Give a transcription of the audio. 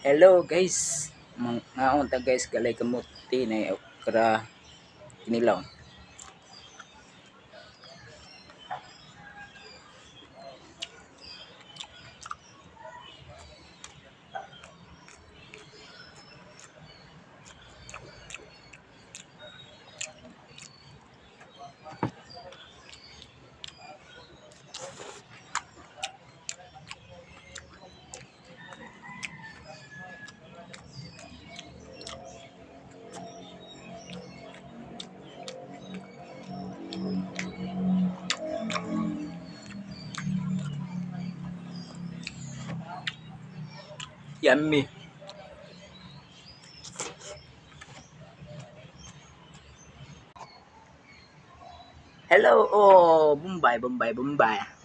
Hello guys, mga unta guys, galay kamuti na okra kinilaw. Yummy. Hello, oh, Bombay, Bombay, Bombay.